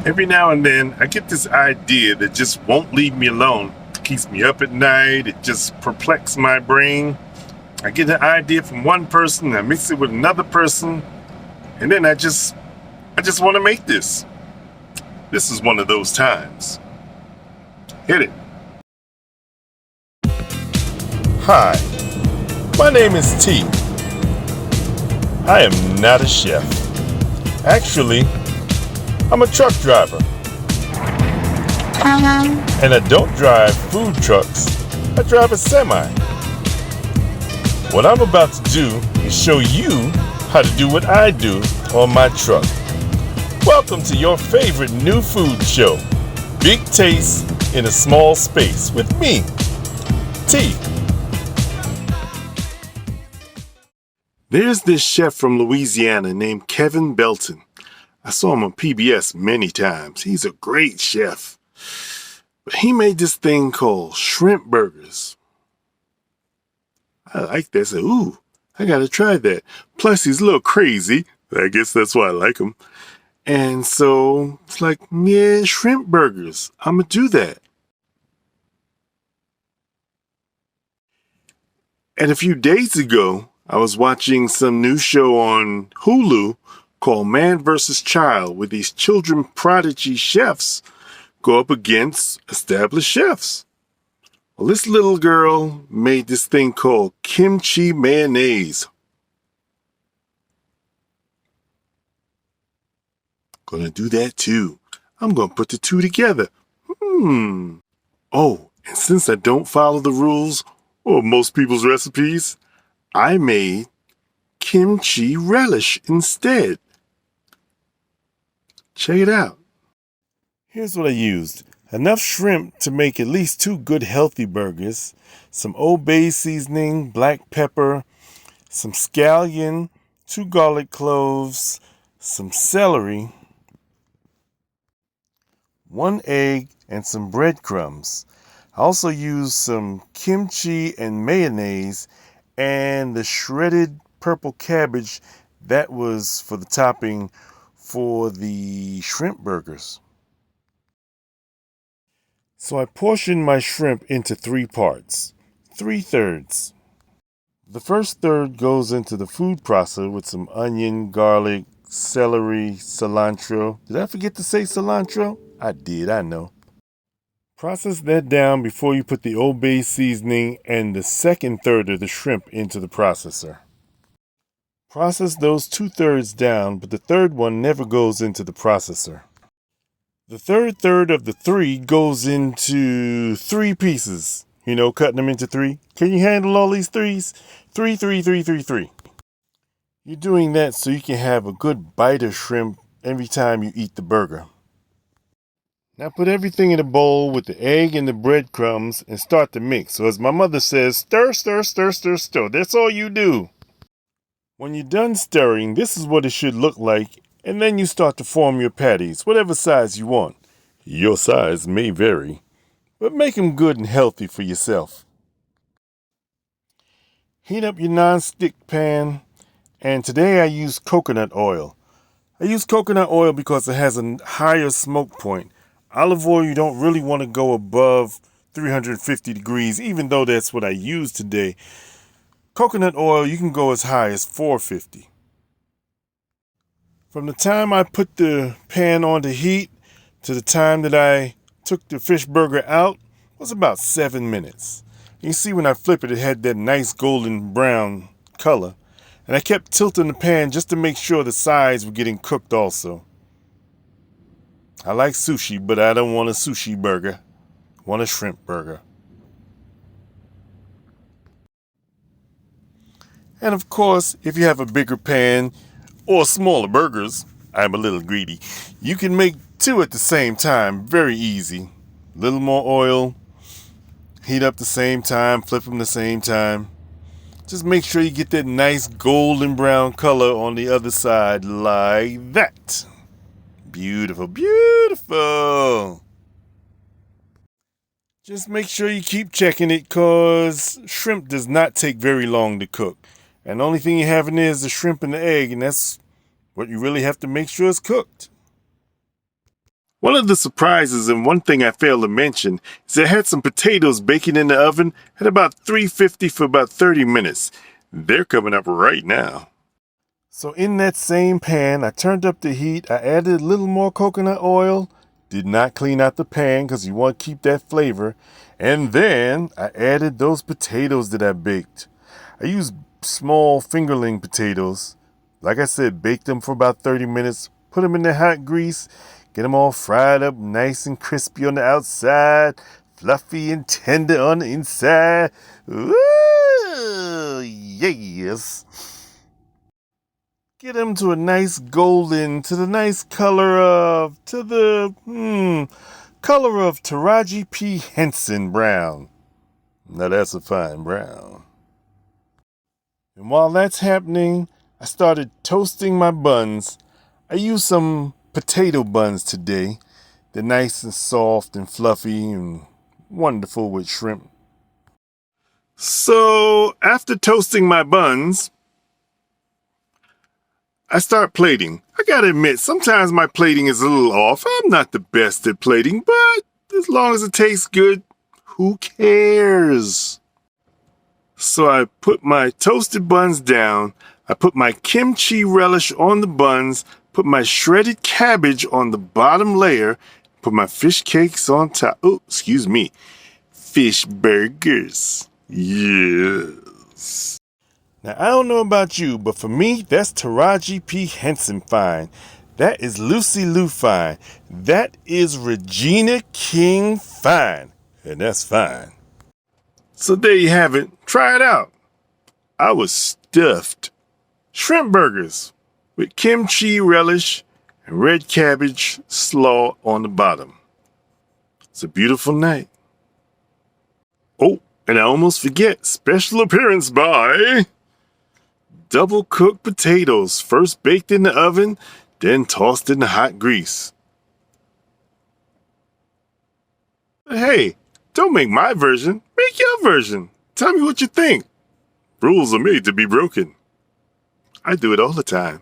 Every now and then, I get this idea that just won't leave me alone. It keeps me up at night. It just perplexes my brain. I get an idea from one person, I mix it with another person, and then I just want to make this. This is one of those times. Hit it. Hi, my name is T. I am not a chef. Actually, I'm a truck driver. And I don't drive food trucks, I drive a semi. What I'm about to do is show you how to do what I do on my truck. Welcome to your favorite new food show, Big Taste in a Small Space with me, T. There's this chef from Louisiana named Kevin Belton. I saw him on PBS many times. He's a great chef. But he made this thing called shrimp burgers. I like that. I said, ooh, I gotta try that. Plus, he's a little crazy. I guess that's why I like him. And so it's like, yeah, shrimp burgers. I'm gonna do that. And a few days ago, I was watching some new show on Hulu called Man vs. Child, where these children prodigy chefs go up against established chefs. Well, this little girl made this thing called kimchi mayonnaise. Gonna do that too. I'm gonna put the two together. Oh, and since I don't follow the rules or most people's recipes, I made kimchi relish instead. Check it out. Here's what I used. Enough shrimp to make at least 2 good healthy burgers, some Old Bay seasoning, black pepper, some scallion, 2 garlic cloves, some celery, 1 egg, and some breadcrumbs. I also used some kimchi and mayonnaise and the shredded purple cabbage that was for the topping for the shrimp burgers. So I portioned my shrimp into 3 parts, 3/3. The first third goes into the food processor with some onion, garlic, celery, cilantro. Did I forget to say cilantro? I did, I know. Process that down before you put the Old Bay seasoning and the second third of the shrimp into the processor. Process those 2/3 down, but the third one never goes into the processor. The third of the 3 goes into 3 pieces. You know, cutting them into 3. Can you handle all these 3s? 3, 3, 3, 3, 3. You're doing that so you can have a good bite of shrimp every time you eat the burger. Now put everything in a bowl with the egg and the breadcrumbs and start to mix. So as my mother says, stir, stir, stir, stir, stir. That's all you do. When you're done stirring, this is what it should look like, and then you start to form your patties, whatever size you want. Your size may vary, but make them good and healthy for yourself. Heat up your non-stick pan, and today I use coconut oil. I use coconut oil because it has a higher smoke point. Olive oil, you don't really want to go above 350 degrees, even though that's what I use today. Coconut oil, you can go as high as 450. From the time I put the pan on to heat to the time that I took the fish burger out was about 7 minutes. You can see when I flip it, it had that nice golden brown color. And I kept tilting the pan just to make sure the sides were getting cooked also. I like sushi, but I don't want a sushi burger. I want a shrimp burger. And of course, if you have a bigger pan or smaller burgers, I'm a little greedy, you can make 2 at the same time, very easy. A little more oil, heat up the same time, flip them the same time. Just make sure you get that nice golden brown color on the other side like that. Beautiful, beautiful. Just make sure you keep checking it because shrimp does not take very long to cook. And the only thing you have in there is the shrimp and the egg, and that's what you really have to make sure is cooked. One of the surprises, and one thing I failed to mention, is I had some potatoes baking in the oven at about 350 for about 30 minutes. They're coming up right now. So in that same pan, I turned up the heat, I added a little more coconut oil, did not clean out the pan because you want to keep that flavor, and then I added those potatoes that I baked. I used small fingerling potatoes. Like I said, baked them for about 30 minutes, put them in the hot grease, get them all fried up nice and crispy on the outside, fluffy and tender on the inside. Ooh, yes. Get them to a nice golden, to the nice color of, color of Taraji P. Henson brown. Now that's a fine brown. And while that's happening, I started toasting my buns. I used some potato buns today. They're nice and soft and fluffy and wonderful with shrimp. So after toasting my buns, I start plating. I gotta admit, sometimes my plating is a little off. I'm not the best at plating, but as long as it tastes good, who cares? So I put my toasted buns down. I put my kimchi relish on the buns, put my shredded cabbage on the bottom layer, put my fish cakes on top. Oh, excuse me. Fish burgers. Yes. Now, I don't know about you, but for me, that's Taraji P. Henson fine. That is Lucy Liu fine. That is Regina King fine. And that's fine. So there you have it. Try it out. I was stuffed. Shrimp burgers with kimchi relish and red cabbage slaw on the bottom. It's a beautiful night. Oh, and I almost forget, special appearance by double cooked potatoes, first baked in the oven, then tossed in the hot grease. But hey, don't make my version, make your version. Tell me what you think. Rules are made to be broken. I do it all the time.